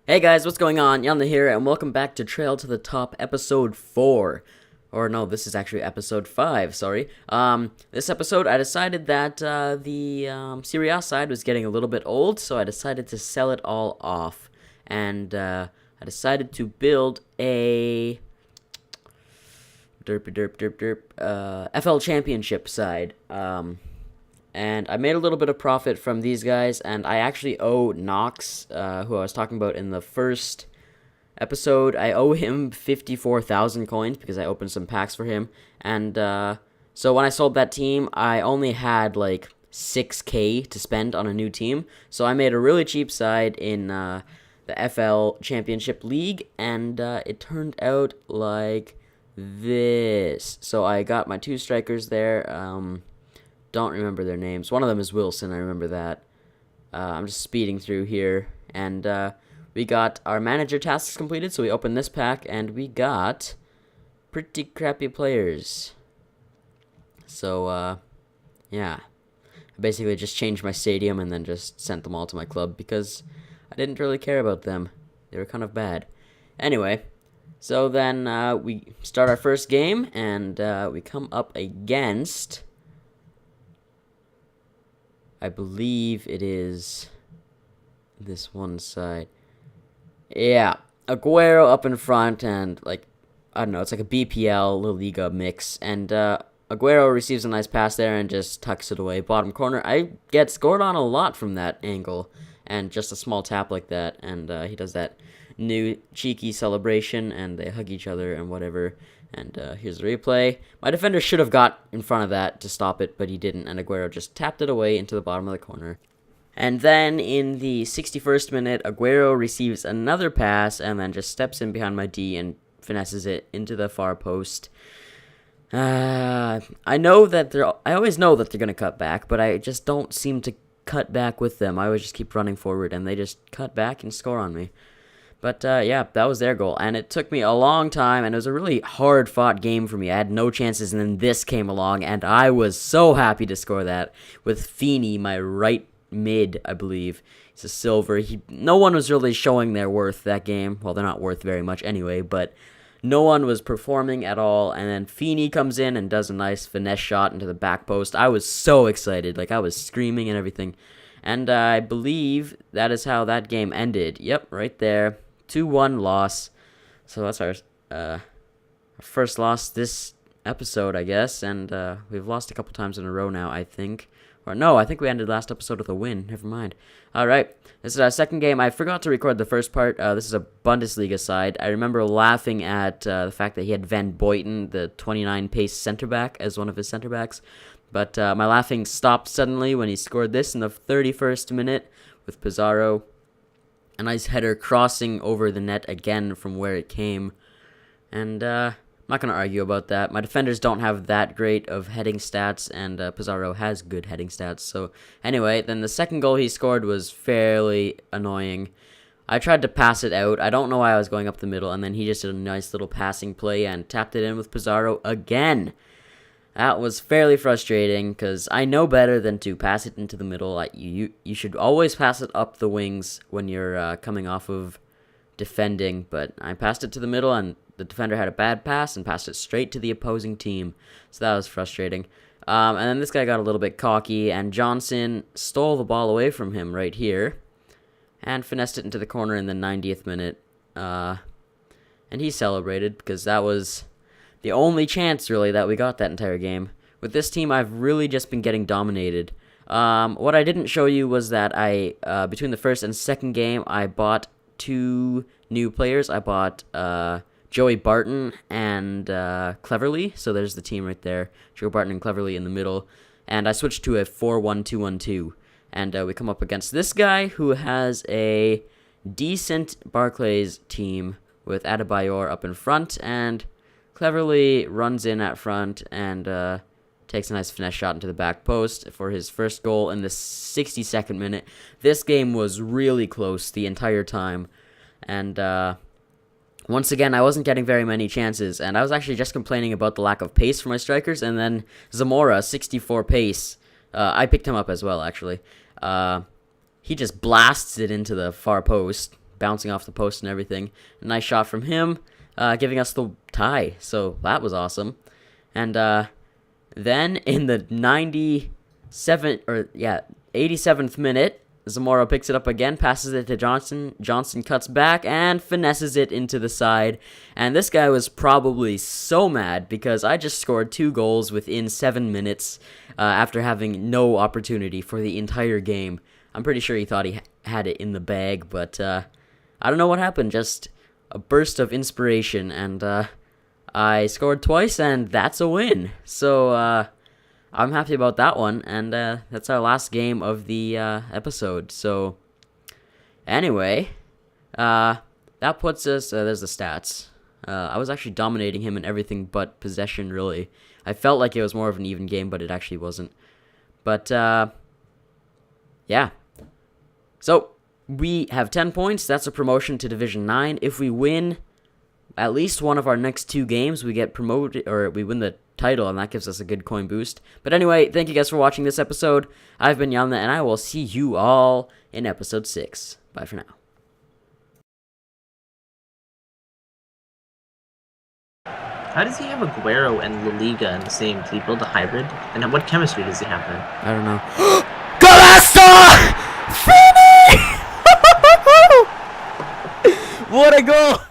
Hey guys, what's going on? Yanda here, and welcome back to Trail to the Top, episode 4. Or no, this is actually episode 5, sorry. This episode, I decided that the Serie A side was getting a little bit old, so I decided to sell it all off. And I decided to build a FL Championship side. And I made a little bit of profit from these guys, and I actually owe Knox, who I was talking about in the first episode, I owe him 54,000 coins because I opened some packs for him. And so when I sold that team, I only had like 6k to spend on a new team. So I made a really cheap side in the FL Championship League, and it turned out like this. So I got my two strikers there. Don't remember their names. One of them is Wilson, I remember that. I'm just speeding through here. And we got our manager tasks completed, so we opened this pack, and we got pretty crappy players. So, yeah. I basically just changed my stadium and then just sent them all to my club because I didn't really care about them. They were kind of bad. Anyway, so then we start our first game, and we come up against... I believe it is this one side. Yeah, Aguero up in front, and like, I don't know, it's like a BPL La Liga mix. And Aguero receives a nice pass there and just tucks it away. Bottom corner. I get scored on a lot from that angle, and just a small tap like that. And he does that new cheeky celebration, and they hug each other and whatever. And here's the replay. My defender should have got in front of that to stop it, but he didn't, and Aguero just tapped it away into the bottom of the corner. And then in the 61st minute, Aguero receives another pass and then just steps in behind my D and finesses it into the far post. I always know that they're going to cut back, but I just don't seem to cut back with them. I always just keep running forward, and they just cut back and score on me. But, yeah, that was their goal, and it took me a long time, and it was a really hard-fought game for me. I had no chances, and then this came along, and I was so happy to score that with Feeney, my right mid, I believe. He's a silver. No one was really showing their worth that game. Well, they're not worth very much anyway, but no one was performing at all, and then Feeney comes in and does a nice finesse shot into the back post. I was so excited. Like, I was screaming and everything, and I believe that is how that game ended. Yep, right there. 2-1 loss. So that's our first loss this episode, I guess. And we've lost a couple times in a row now, I think. Or no, I think we ended last episode with a win. Never mind. All right. This is our second game. I forgot to record the first part. This is a Bundesliga side. I remember laughing at the fact that he had Van Boyten, the 29 pace center back, as one of his center backs. But my laughing stopped suddenly when he scored this in the 31st minute with Pizarro. A nice header crossing over the net again from where it came. And I'm not going to argue about that. My defenders don't have that great of heading stats, and Pizarro has good heading stats. So anyway, then the second goal he scored was fairly annoying. I tried to pass it out. I don't know why I was going up the middle, and then he just did a nice little passing play and tapped it in with Pizarro again. That was fairly frustrating because I know better than to pass it into the middle. You should always pass it up the wings when you're coming off of defending, but I passed it to the middle and the defender had a bad pass and passed it straight to the opposing team, so that was frustrating. And then this guy got a little bit cocky, and Johnson stole the ball away from him right here and finessed it into the corner in the 90th minute. And he celebrated because that was the only chance, really, that we got that entire game. With this team, I've really just been getting dominated. What I didn't show you was that between the first and second game, I bought two new players. I bought Joey Barton and Cleverly. So there's the team right there. Joey Barton and Cleverly in the middle. And I switched to a 4-1-2-1-2. And we come up against this guy who has a decent Barclays team with Adebayor up in front, and Cleverly runs in at front and takes a nice finesse shot into the back post for his first goal in the 62nd minute. This game was really close the entire time. And once again, I wasn't getting very many chances. And I was actually just complaining about the lack of pace for my strikers. And then Zamora, 64 pace. I picked him up as well, actually. He just blasts it into the far post. bouncing off the post and everything. A nice shot from him, giving us the tie. So that was awesome. And then in the 87th minute, Zamora picks it up again, passes it to Johnson. Johnson cuts back and finesses it into the side. And this guy was probably so mad because I just scored 2 goals within 7 minutes after having no opportunity for the entire game. I'm pretty sure he thought he had it in the bag, but I don't know what happened. Just a burst of inspiration, and I scored twice, and that's a win. So I'm happy about that one, and that's our last game of the episode. So, anyway, that puts us, there's the stats. I was actually dominating him in everything but possession, really. I felt like it was more of an even game, but it actually wasn't. But, yeah. So, we have 10 points. That's a promotion to Division 9. If we win at least one of our next 2 games, we get promoted, or we win the title, and that gives us a good coin boost. But anyway, thank you guys for watching this episode. I've been Yanna, and I will see you all in episode 6. Bye for now. How does he have Aguero and La Liga in the same? Does he build a hybrid? And what chemistry does he have there? I don't know. Galasta! Fini! What a goal!